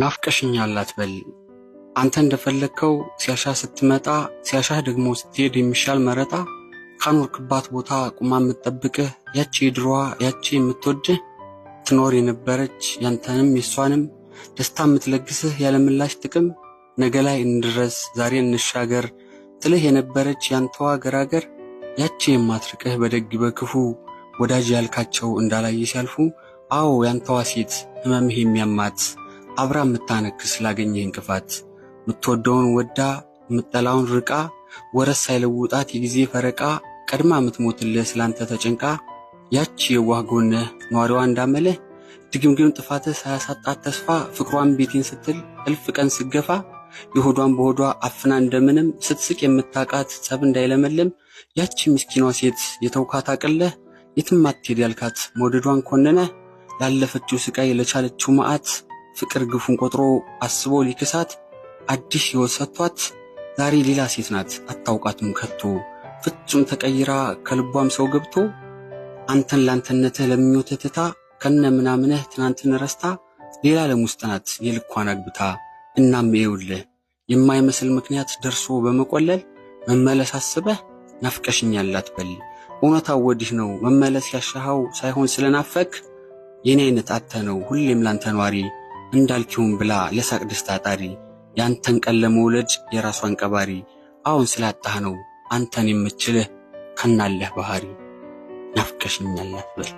ናፍቀሽኛል አትበል አንተ እንደፈለከው ሲያሻ ስትመጣ ሲያሻህ ደግሞ ስትሄድ የሚሻል መረጣ ካኖርክባት ቦታ ቁማ የምትጠብቅህ ያቺ ድሮዋ ያቺ የምትወድህ ትኖር የነበረች ያንተንም የሷንም ደስታ የምትለግስህ ያለምላሽ ጥቅም ነገ ላይ እንድረስ ዛሬ እንሻገር ትልህ የነበረች ያንተዋ ገራገር ያቺ የማትርቅህ በደግ በክፉ ወዳጅ ያልካቸው እንዳላይ ሲያልፉ አዎ ያንተዋ ሴት ህመምህ የሚያማት አብራ የምታነክስ ላገኘህ እንቅፋት ምትወደውን ወዳ ምትጠላውን ርቃ ወረስ ሳይለውጣት የጊዜ ፈረቃ ቀድማ ምትሞትልህ ስላንተ ተጨንቃ ያቺ የዋህ ጎንህ ኗሪዋ እንዳመለህ ድግምግም ጥፋትህ ሳያሳጣት ተስፋ ፍቅሯን ቤቴን ስትል እልፍ ቀን ስገፋ የሆዷን በሆዷ አፍና እንደምንም ስትስቅ የምታቃት ጸብ እንዳይለመልም ያቺ ምስኪኗ ሴት የተውካት አቅለህ የትም አትሄድ ያልካት መውደዷን ኮነነህ ላለፈችው ስቃይ ለቻለችው መዓት ፍቅር ግፉን ቆጥሮ አስቦ ሊክሳት አዲስ ሕይወት ሰጥቷት ዛሬ ሌላ ሴት ናት አታውቃትም ከቶ ፍጹም ተቀይራ ከልቧም ሰው ገብቶ አንተን ላንተነትህ ለምኞትህ ትታ ከነ ምናምንህ ትናንትን ረስታ ሌላ ዓለም ውስጥ ናት የልኳን አግብታ እናም ይኸውልህ የማይመስል ምክንያት ደርሶ በመቆለል መመለስ አስበህ ናፍቀሽኛል አትበል እውነታው ወዲህ ነው መመለስ ያሻኸው ሳይሆን ስለናፈክ የኔ አይነት አጥተ ነው ሁሌም ላንተ ኗሪ እንዳልኪውን ብላ ለሳቅ ደስታ ጣሪ ያንተን ቀን ለመውለድ የራሷን ቀባሪ አሁን ስላጣህ ነው አንተን የምችልህ ከናለህ ባህሪ ናፍቀሽኛል አትበል